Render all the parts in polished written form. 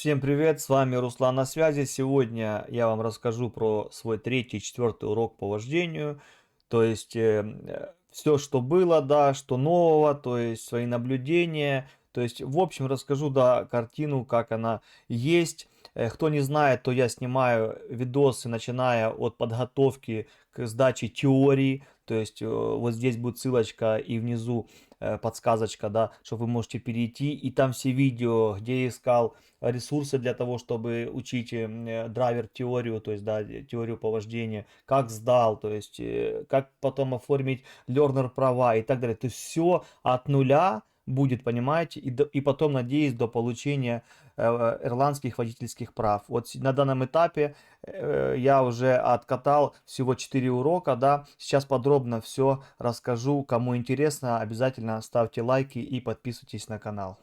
Всем привет, с вами Руслан на связи. Сегодня я вам расскажу про свой третий, четвертый урок по вождению. То есть все, что было, да, что нового, то есть свои наблюдения. То есть в общем расскажу, да, картину, как она есть. Кто не знает, то я снимаю видосы, начиная от подготовки к сдаче теории. То есть вот здесь будет ссылочка и внизу подсказочка, да, что вы можете перейти. И там все видео, где я искал ресурсы для того, чтобы учить драйвер теорию, то есть, да, теорию по вождению, как сдал, то есть, как потом оформить learner права и так далее. То есть все от нуля будет, понимаете, и потом, надеюсь, до получения ирландских водительских прав. Вот на данном этапе я уже откатал всего 4 урока, да, сейчас подробно все расскажу, кому интересно, обязательно ставьте лайки и подписывайтесь на канал.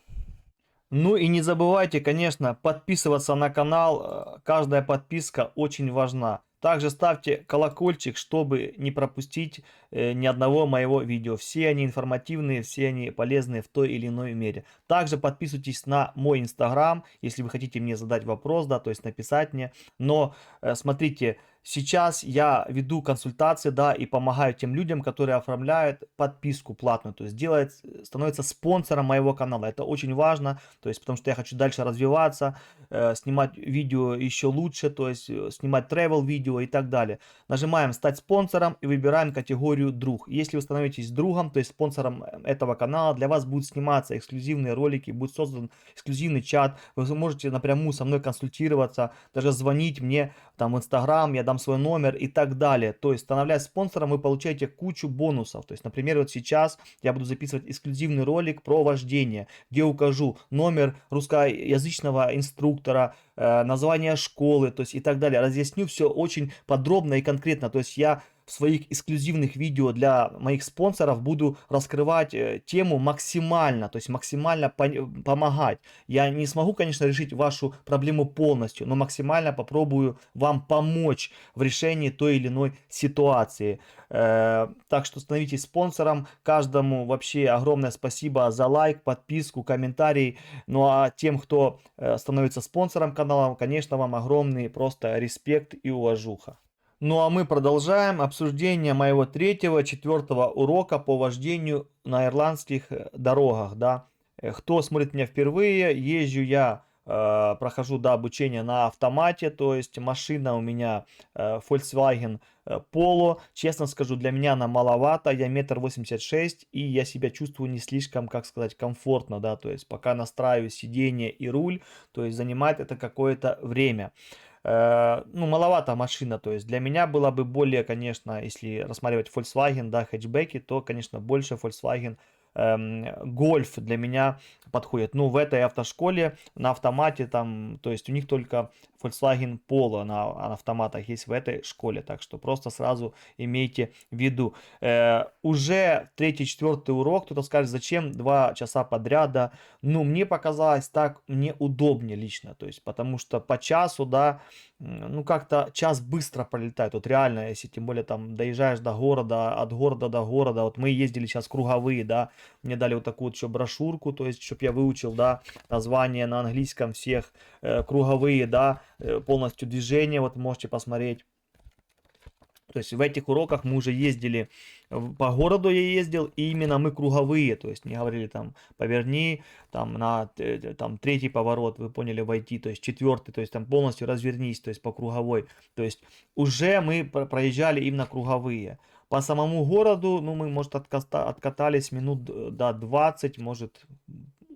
Ну и не забывайте, конечно, подписываться на канал. Каждая подписка очень важна. Также ставьте колокольчик, чтобы не пропустить ни одного моего видео. Все они информативные, все они полезные в той или иной мере. Также подписывайтесь на мой инстаграм, если вы хотите мне задать вопрос, да, то есть написать мне. Но смотрите, сейчас я веду консультации, да, и помогаю тем людям, которые оформляют подписку платную, то есть становятся спонсором моего канала. Это очень важно, то есть потому что я хочу дальше развиваться, снимать видео еще лучше, то есть снимать travel видео и так далее. Нажимаем «Стать спонсором» и выбираем категорию «Друг». Если вы становитесь другом, то есть спонсором этого канала, для вас будут сниматься эксклюзивные ролики, будет создан эксклюзивный чат, вы можете напрямую со мной консультироваться, даже звонить мне там в Инстаграм, я дам свой номер и так далее. То есть, становляясь спонсором, вы получаете кучу бонусов. То есть, например, вот сейчас я буду записывать эксклюзивный ролик про вождение, где укажу номер русскоязычного инструктора, название школы, то есть и так далее. Разъясню все очень подробно и конкретно. То есть я в своих эксклюзивных видео для моих спонсоров буду раскрывать тему максимально, то есть максимально помогать. Я не смогу, конечно, решить вашу проблему полностью, но максимально попробую вам помочь в решении той или иной ситуации. Так что становитесь спонсором. Каждому вообще огромное спасибо за лайк, подписку, комментарий. Ну а тем, кто становится спонсором канала, конечно, вам огромный просто респект и уважуха. Ну а мы продолжаем обсуждение моего третьего, четвертого урока по вождению на ирландских дорогах, да. Кто смотрит меня впервые, езжу я, прохожу, да, обучение на автомате, то есть машина у меня Volkswagen Polo. Честно скажу, для меня она маловато, я 1,86 м, и я себя чувствую не слишком, как сказать, комфортно, да, то есть пока настраиваю сиденье и руль, то есть занимает это какое-то время. Ну, маловато машина, то есть для меня было бы более, конечно, если рассматривать Volkswagen, да, хэтчбеки, то, конечно, больше Volkswagen Golf для меня подходит. Ну, в этой автошколе на автомате там, то есть у них только Volkswagen Polo на автоматах есть в этой школе, так что просто сразу имейте в виду. Уже третий, четвертый урок, кто-то скажет, зачем 2 часа подряд, да? Ну, мне показалось так, мне удобнее лично, то есть потому что по часу, да, ну, как-то час быстро пролетает. Вот реально, если тем более там доезжаешь до города, от города до города. Вот мы ездили сейчас круговые, да, мне дали вот такую вот еще брошюрку, то есть, чтобы я выучил, да, название на английском всех круговые, да, полностью движения, вот можете посмотреть. То есть в этих уроках мы уже ездили, по городу я ездил, и именно мы круговые, то есть не говорили там поверни, там на там третий поворот, вы поняли, войти, то есть четвертый, то есть там полностью развернись, то есть по круговой. То есть уже мы проезжали именно круговые. По самому городу, ну мы, может, откатались минут до 20, может,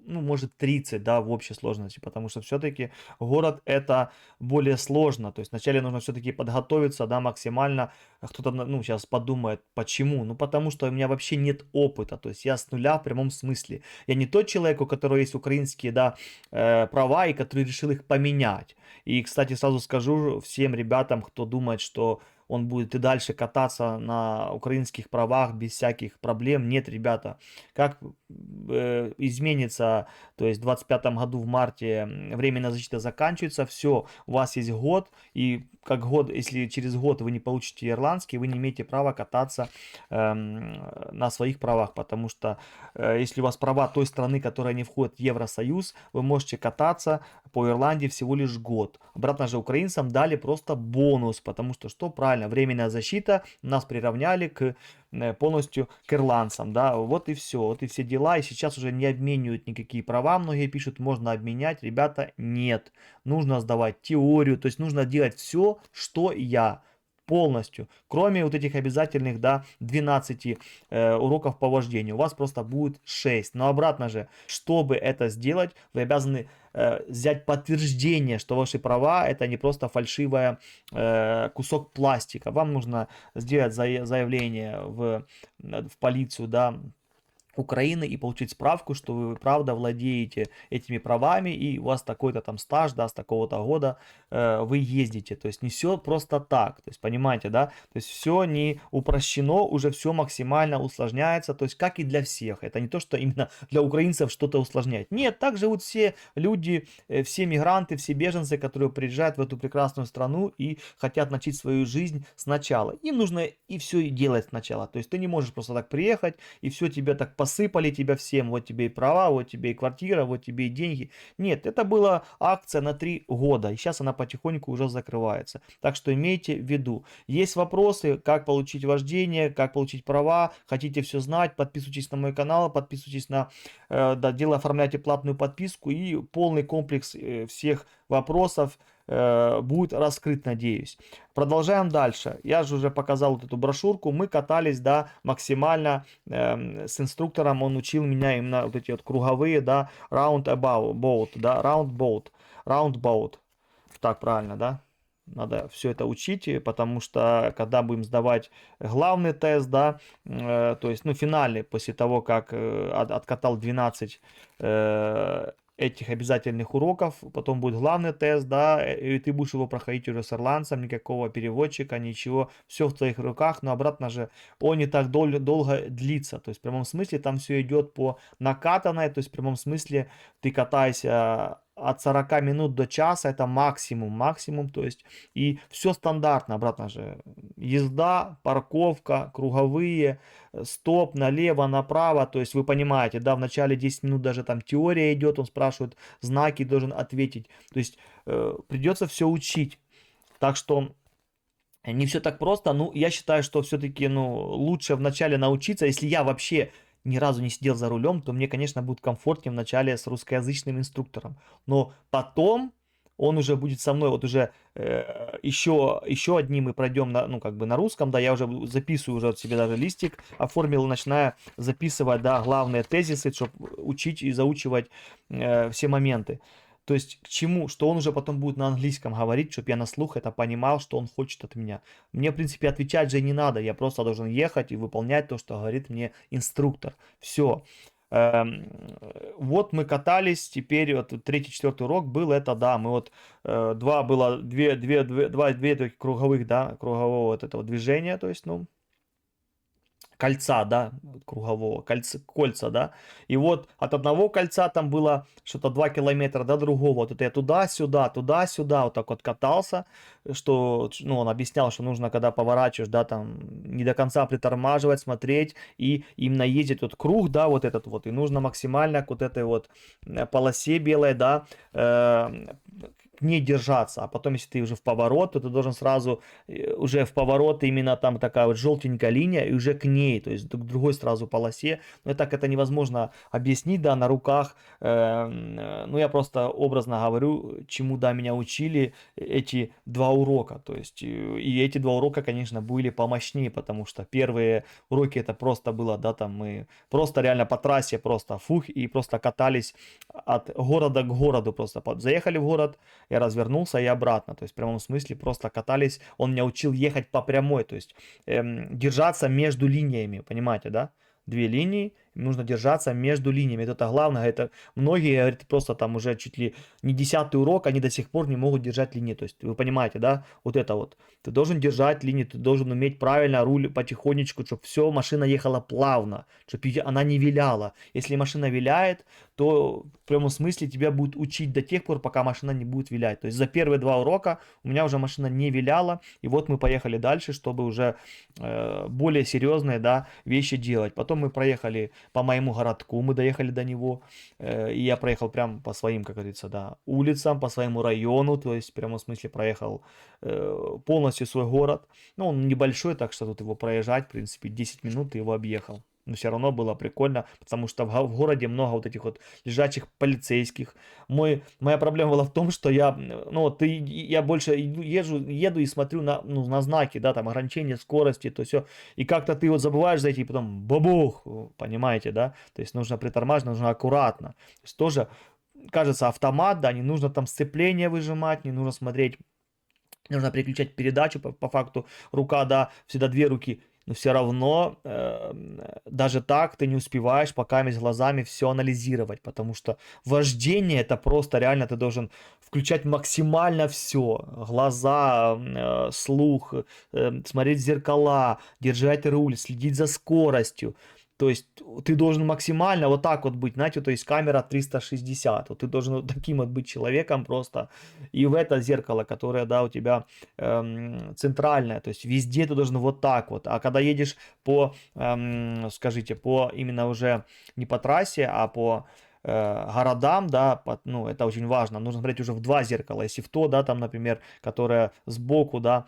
ну, может 30, да, в общей сложности, потому что все-таки город это более сложно, то есть вначале нужно все-таки подготовиться, да, максимально. Кто-то, ну, сейчас подумает, почему? Ну, потому что у меня вообще нет опыта, то есть я с нуля в прямом смысле. Я не тот человек, у которого есть украинские, да, права, и который решил их поменять. И, кстати, сразу скажу всем ребятам, кто думает, что он будет и дальше кататься на украинских правах без всяких проблем. Нет, ребята, как изменится, то есть в 25 году в марте временная защита заканчивается, все, у вас есть год, и как год, если через год вы не получите ирландский, вы не имеете права кататься на своих правах, потому что если у вас права той страны, которая не входит в Евросоюз, вы можете кататься по Ирландии всего лишь год. Обратно же украинцам дали просто бонус, потому что правильно, временная защита, нас приравняли к полностью к ирландцам, да, вот и все, вот и все дела, и сейчас уже не обменивают никакие права, многие пишут, можно обменять, ребята, нет, нужно сдавать теорию, то есть нужно делать все, что я, полностью, кроме вот этих обязательных, да, 12 уроков по вождению, у вас просто будет 6, но обратно же, чтобы это сделать, вы обязаны взять подтверждение, что ваши права это не просто фальшивая кусок пластика, вам нужно сделать заявление в полицию, да, Украины и получить справку, что вы правда владеете этими правами и у вас такой-то там стаж, да, с такого-то года вы ездите. То есть не все просто так, то есть понимаете, да, то есть все не упрощено, уже все максимально усложняется, то есть как и для всех. Это не то, что именно для украинцев что-то усложняет. Нет, так живут все люди, все мигранты, все беженцы, которые приезжают в эту прекрасную страну и хотят начать свою жизнь сначала. Им нужно и все делать сначала. То есть ты не можешь просто так приехать и все тебе так посыпали тебя всем, вот тебе и права, вот тебе и квартира, вот тебе и деньги. Нет, это была акция на 3 года, и сейчас она потихоньку уже закрывается. Так что имейте в виду. Есть вопросы, как получить вождение, как получить права, хотите все знать, подписывайтесь на мой канал, подписывайтесь на дело, оформляйте платную подписку, и полный комплекс всех вопросов будет раскрыт, надеюсь. Продолжаем дальше. Я же уже показал вот эту брошюрку. Мы катались, да, максимально с инструктором. Он учил меня именно вот эти вот круговые, да, roundabout, да, roundabout. Так правильно, да? Надо все это учить, потому что когда будем сдавать главный тест, да, то есть, ну, финальный, после того, как откатал 12 этих обязательных уроков, потом будет главный тест, да, и ты будешь его проходить уже с ирландцем, никакого переводчика, ничего, все в твоих руках, но обратно же он не так долго длится, то есть в прямом смысле там все идет по накатанной, то есть в прямом смысле ты катаешься от 40 минут до часа, это максимум, то есть и все стандартно, обратно же, езда, парковка, круговые, стоп, налево, направо, то есть вы понимаете, да, в начале 10 минут даже там теория идет, он спрашивает знаки, должен ответить, то есть придется все учить, так что не все так просто, ну, я считаю, что все-таки, ну, лучше вначале научиться, если я вообще ни разу не сидел за рулем, то мне, конечно, будет комфортнее вначале с русскоязычным инструктором, но потом он уже будет со мной, вот уже еще одни мы пройдем на, ну, как бы на русском, да, я уже записываю уже себе даже листик, оформил, начинаю записывать, да, главные тезисы, чтобы учить и заучивать все моменты. То есть к чему, что он уже потом будет на английском говорить, чтобы я на слух это понимал, что он хочет от меня. Мне, в принципе, отвечать же не надо, я просто должен ехать и выполнять то, что говорит мне инструктор. Все. Вот мы катались, теперь вот третий, четвертый урок был, это да, мы вот две таких круговых, да, кругового вот этого движения, то есть, ну, кольца, да, кругового, кольца, да, и вот от одного кольца там было что-то 2 километра до другого, вот это я туда-сюда, вот так вот катался, что, ну, он объяснял, что нужно, когда поворачиваешь, да, там, не до конца притормаживать, смотреть, и именно ездить вот круг, да, вот этот вот, и нужно максимально к вот этой вот полосе белой, да, к ней держаться, а потом, если ты уже в поворот, то ты должен сразу уже в поворот именно там такая вот желтенькая линия и уже к ней, то есть к другой сразу полосе. Но и так это невозможно объяснить, да, на руках. Ну, я просто образно говорю, чему, да, меня учили эти 2 урока. То есть, и эти 2 урока, конечно, были помощнее, потому что первые уроки это просто было, да, там мы просто реально по трассе просто фух и просто катались от города к городу, просто заехали в город, я развернулся и обратно, то есть в прямом смысле просто катались, он меня учил ехать по прямой, то есть держаться между линиями, понимаете, да? 2 линии, нужно держаться между линиями. Это главное, это многие, говорят, просто там уже чуть ли не 10-й урок, они до сих пор не могут держать линии. То есть вы понимаете, да, вот это вот. Ты должен держать линию, ты должен уметь правильно руль потихонечку, чтобы все, машина ехала плавно, чтобы она не виляла. Если машина виляет, то в прямом смысле тебя будут учить до тех пор, пока машина не будет вилять. То есть за первые 2 урока у меня уже машина не виляла, и вот мы поехали дальше, чтобы уже более серьезные, да, вещи делать. Потом мы проехали по моему городку, мы доехали до него, и я проехал прям по своим, как говорится, да, улицам, по своему району, то есть в прямом смысле проехал полностью свой город. Ну, он небольшой, так что тут его проезжать, в принципе, 10 минут ты его объехал. Но все равно было прикольно, потому что в городе много вот этих вот лежачих полицейских. Моя проблема была в том, что я больше еду и смотрю на знаки, да, там ограничение скорости, то все. И как-то ты вот забываешь зайти, и потом бабух, понимаете, да? То есть нужно притормаживать, нужно аккуратно. То есть тоже, кажется, автомат, да, не нужно там сцепление выжимать, не нужно смотреть, нужно переключать передачу, по факту рука, да, всегда 2 руки, но все равно даже так ты не успеваешь пока с глазами все анализировать, потому что вождение это просто реально ты должен включать максимально все, глаза, слух, смотреть в зеркала, держать руль, следить за скоростью. То есть ты должен максимально вот так вот быть, знаете, то есть камера 360, вот ты должен вот таким вот быть человеком просто, и в это зеркало, которое, да, у тебя центральное, то есть везде ты должен вот так вот, а когда едешь по, скажите, по именно уже не по трассе, а по городам, да, ну, это очень важно, нужно смотреть уже в 2 зеркала, если в то, да, там, например, которое сбоку, да,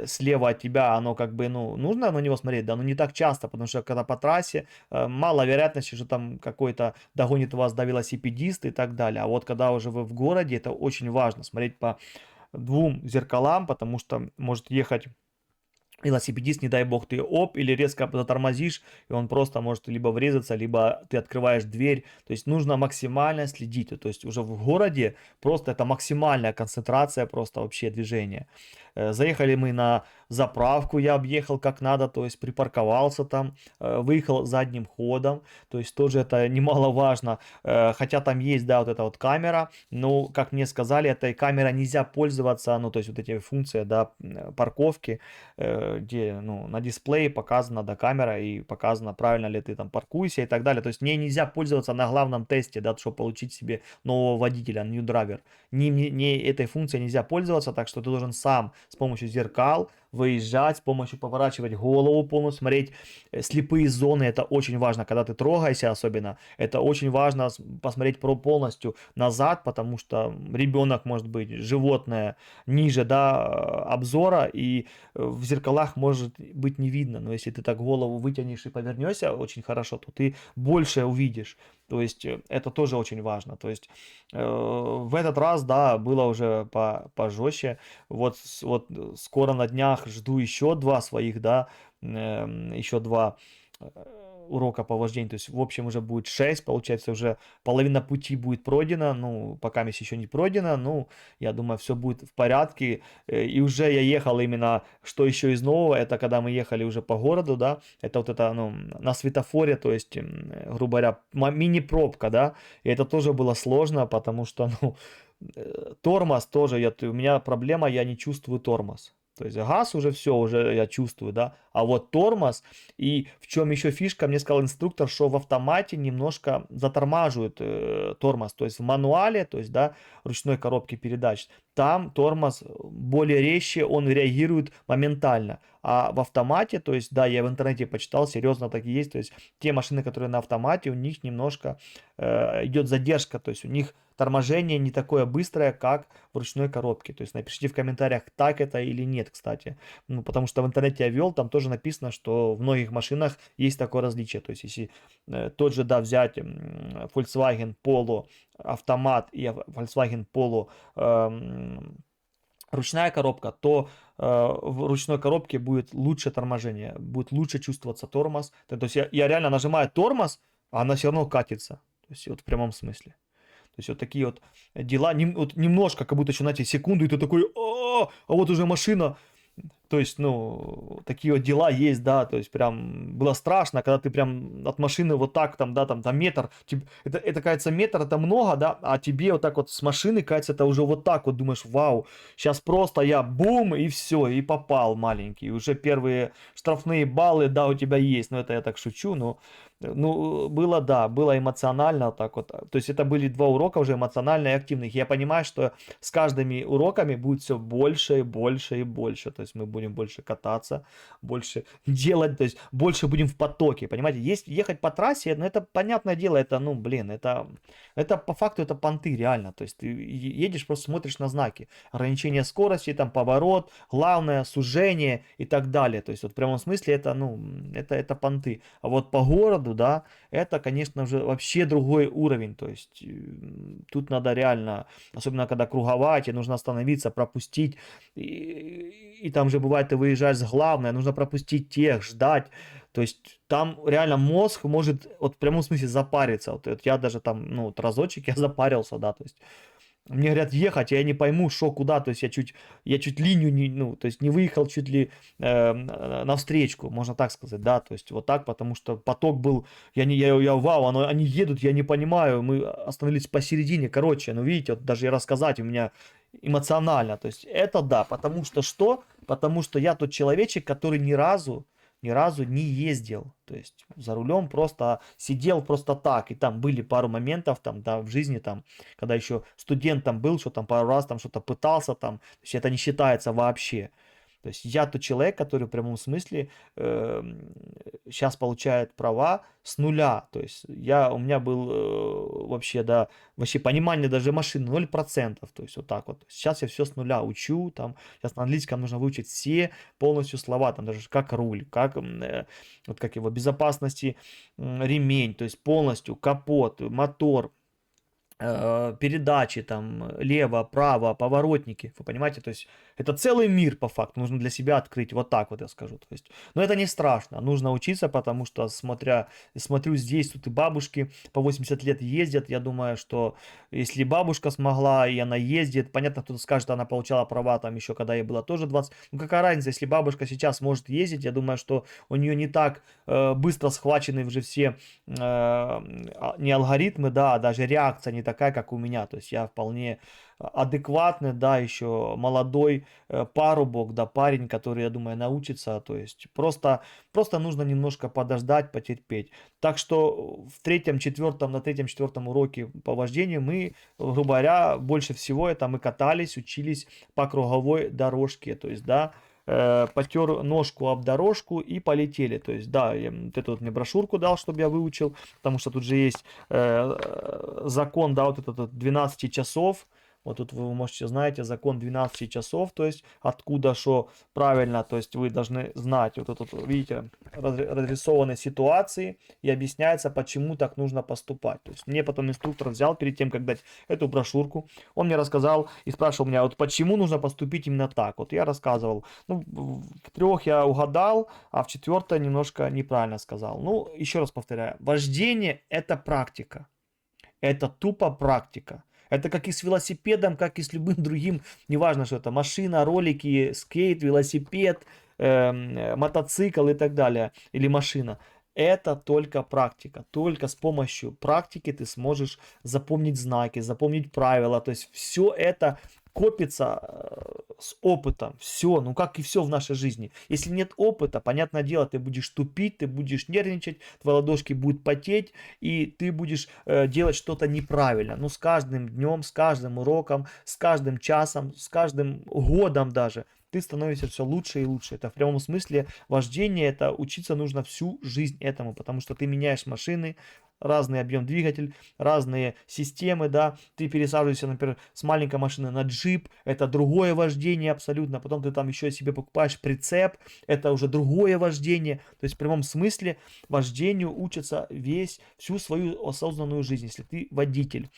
слева от тебя, оно как бы, ну, нужно на него смотреть, да, но не так часто, потому что когда по трассе, мало вероятности, что там какой-то догонит вас, да, велосипедист и так далее, а вот когда уже вы в городе, это очень важно, смотреть по 2 зеркалам, потому что может ехать велосипедист, не дай бог, ты оп, или резко затормозишь, и он просто может либо врезаться, либо ты открываешь дверь. То есть нужно максимально следить. То есть уже в городе просто это максимальная концентрация просто вообще движения. Заехали мы на заправку, я объехал как надо, то есть припарковался там, выехал задним ходом, то есть тоже это немаловажно, хотя там есть, да, вот эта вот камера, но, как мне сказали, этой камерой нельзя пользоваться, ну, то есть вот эти функции, да, парковки, где, ну, на дисплее показана, да, камера и показано, правильно ли ты там паркуешься и так далее, то есть ней нельзя пользоваться на главном тесте, да, чтобы получить себе нового водителя, new driver, не этой функцией нельзя пользоваться, так что ты должен сам с помощью зеркал выезжать, с помощью поворачивать голову полностью, смотреть слепые зоны, это очень важно, когда ты трогаешься особенно, это очень важно посмотреть полностью назад, потому что ребенок может быть, животное ниже, да, обзора, и в зеркалах может быть не видно, но если ты так голову вытянешь и повернешься очень хорошо, то ты больше увидишь. То есть это тоже очень важно. То есть в этот раз, да, было уже пожестче. Вот скоро на днях жду еще 2 своих, да, еще 2 урока по вождению. То есть в общем уже будет 6, получается уже половина пути будет пройдена. Ну, пока еще не пройдена, ну, я думаю, все будет в порядке. И уже я ехал именно, что еще из нового, это когда мы ехали уже по городу, да, это вот это, ну, на светофоре, то есть, грубо говоря, мини-пробка, да, и это тоже было сложно, потому что, ну, тормоз тоже, у меня проблема, я не чувствую тормоз. То есть газ уже все, уже я чувствую, да. А вот тормоз, и в чем еще фишка, мне сказал инструктор, что в автомате немножко затормаживает тормоз. То есть в мануале, то есть, да, ручной коробки передач, там тормоз более резче, он реагирует моментально. А в автомате, то есть, да, я в интернете почитал, серьезно так и есть. То есть те машины, которые на автомате, у них немножко идет задержка, то есть у них торможение не такое быстрое, как в ручной коробке. То есть напишите в комментариях, так это или нет, кстати. Ну, потому что в интернете я вел, там тоже написано, что в многих машинах есть такое различие. То есть если тот же, да, взять Volkswagen Polo автомат и Volkswagen Polo ручная коробка, то в ручной коробке будет лучше торможение, будет лучше чувствоваться тормоз. То есть я реально нажимаю тормоз, а она все равно катится. То есть вот в прямом смысле. То есть вот такие вот дела, вот немножко, как будто еще, знаете, секунду, и ты такой, а вот уже машина, То есть, ну, такие вот дела есть, да, то есть прям было страшно, когда ты прям от машины вот так там, да, там метр, это кажется метр, это много, да, а тебе вот так вот с машины, кажется, это уже вот так вот, думаешь, вау, сейчас просто я бум, и все, и попал маленький, уже первые штрафные баллы, да, у тебя есть, ну, это я так шучу, но, ну, было, да, было эмоционально вот так вот, то есть это были два урока уже эмоционально и активных, я понимаю, что с каждыми уроками будет все больше и больше и больше. То есть мы будем больше кататься, больше делать, то есть больше будем в потоке, понимаете? Есть ехать по трассе, ну это понятное дело, это, ну блин, это по факту это понты реально. То есть ты едешь, просто смотришь на знаки. Ограничение скорости, там поворот, главное, сужение и так далее. То есть вот в прямом смысле это, ну, это понты. А вот по городу, да, это, конечно же, вообще другой уровень. То есть тут надо реально, особенно когда круговая, тебе нужно остановиться, пропустить. И там же бывает, ты выезжаешь с главной, нужно пропустить тех, ждать. То есть там реально мозг может вот в прямом смысле запариться. Вот я даже там, ну, вот разочек я запарился, да, то есть мне говорят ехать, а я не пойму, что, куда, то есть я чуть линию не, ну, то есть не выехал чуть ли навстречку, можно так сказать, да, то есть вот так, потому что поток был, вау, они едут, я не понимаю, мы остановились посередине, короче, ну, видите, вот даже и рассказать у меня эмоционально, то есть это да, потому что что? Потому что я тот человечек, который ни разу не ездил, то есть за рулем просто сидел просто так, и там были пару моментов там, да, в жизни там, когда еще студентом был, что там пару раз там что-то пытался там, то есть это не считается вообще. То есть я тот человек, который в прямом смысле сейчас получает права с нуля. То есть у меня был вообще, да, вообще понимание даже машины 0%. То есть вот так вот. Сейчас я все с нуля учу. Там, сейчас на английском нужно выучить все полностью слова. Там даже как руль, как, вот как его, безопасности, ремень. То есть полностью капот, мотор, передачи там лево, право, поворотники, вы понимаете, то есть это целый мир по факту, нужно для себя открыть, вот так вот я скажу, то есть, но это не страшно, нужно учиться, потому что смотрю здесь, тут и бабушки по 80 лет ездят, я думаю, что если бабушка смогла и она ездит, понятно, кто-то скажет, она получала права там еще, когда ей было тоже 20, ну какая разница, если бабушка сейчас может ездить, я думаю, что у нее не так быстро схвачены уже все не алгоритмы, да, а даже реакция не такая, как у меня. То есть я вполне адекватный, да, еще молодой парубок, да, парень, который, я думаю, научится. То есть просто нужно немножко подождать, потерпеть. Так что на третьем-четвертом уроке по вождению мы, грубо говоря, больше всего это мы катались, учились по круговой дорожке. То есть, да, потер ножку об дорожку и полетели. То есть, да, вот эту вот мне брошюрку дал, чтобы я выучил, потому что тут же есть закон, да, вот этот вот 12 часов. Вот тут вы можете, знаете, закон 12 часов, то есть откуда что правильно, то есть вы должны знать, вот тут, видите, разрисованы ситуации и объясняется, почему так нужно поступать. То есть мне потом инструктор взял перед тем, как дать эту брошюрку, он мне рассказал и спрашивал меня, вот почему нужно поступить именно так. Вот я рассказывал, ну, в трех я угадал, а в четвертой немножко неправильно сказал. Ну, еще раз повторяю, вождение это практика. Это тупо практика. Это как и с велосипедом, как и с любым другим, неважно, что это машина, ролики, скейт, велосипед, мотоцикл и так далее, или машина. Это только практика. Только с помощью практики ты сможешь запомнить знаки, запомнить правила. То есть все это копится с опытом. Все, ну как и все в нашей жизни. Если нет опыта, понятное дело, ты будешь тупить, ты будешь нервничать, твои ладошки будут потеть, и ты будешь делать что-то неправильно. Но с каждым днем, с каждым уроком, с каждым часом, с каждым годом даже ты становишься все лучше и лучше. Это в прямом смысле вождение, это учиться нужно всю жизнь этому, потому что ты меняешь машины, разный объем двигатель, разные системы, да, ты пересаживаешься, например, с маленькой машины на джип, это другое вождение абсолютно, потом ты там еще себе покупаешь прицеп, это уже другое вождение, то есть в прямом смысле вождению учатся всю свою осознанную жизнь, если ты водитель.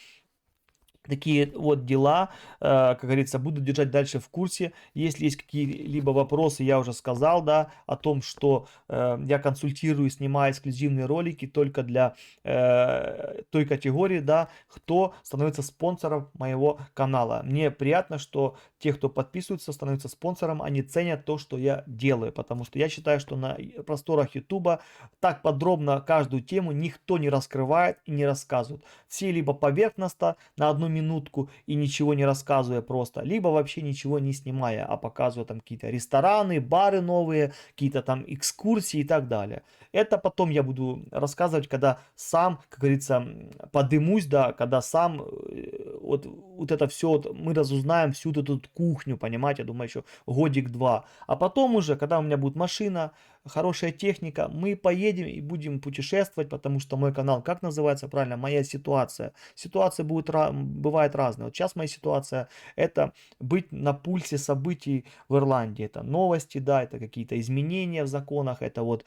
Такие вот дела, как говорится, буду держать дальше в курсе. Если есть какие-либо вопросы, я уже сказал, да, о том, что я консультирую, снимаю эксклюзивные ролики только для той категории, да, кто становится спонсором моего канала. Мне приятно, что те, кто подписывается, становятся спонсором, они ценят то, что я делаю, потому что я считаю, что на просторах YouTube так подробно каждую тему никто не раскрывает и не рассказывает. Все либо поверхностно, на одну минутку и ничего не рассказывая просто, либо вообще ничего не снимая, а показывая там какие-то рестораны, бары новые, какие-то там экскурсии и так далее. Это потом я буду рассказывать, когда сам, как говорится, подымусь, да, когда сам вот это все, вот, мы разузнаем всю эту тут кухню, понимаете, я думаю, еще годик-два. А потом уже, когда у меня будет машина, хорошая техника, мы поедем и будем путешествовать, потому что мой канал, как называется правильно, моя ситуация. Ситуация будет, бывает разная. Вот сейчас моя ситуация это быть на пульсе событий в Ирландии. Это новости, да, это какие-то изменения в законах, это вот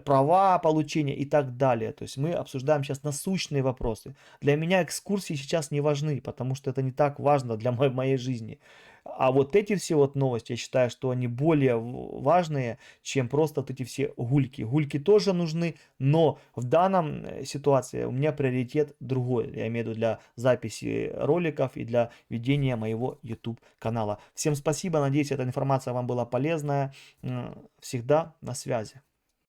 права получения и так далее. То есть мы обсуждаем сейчас насущные вопросы. Для меня экскурсии сейчас не важны, потому что это не так важно для моей жизни. А вот эти все вот новости, я считаю, что они более важные, чем просто вот эти все гульки. Гульки тоже нужны, но в данном ситуации у меня приоритет другой. Я имею в виду для записи роликов и для ведения моего YouTube канала. Всем спасибо, надеюсь, эта информация вам была полезная. Всегда на связи.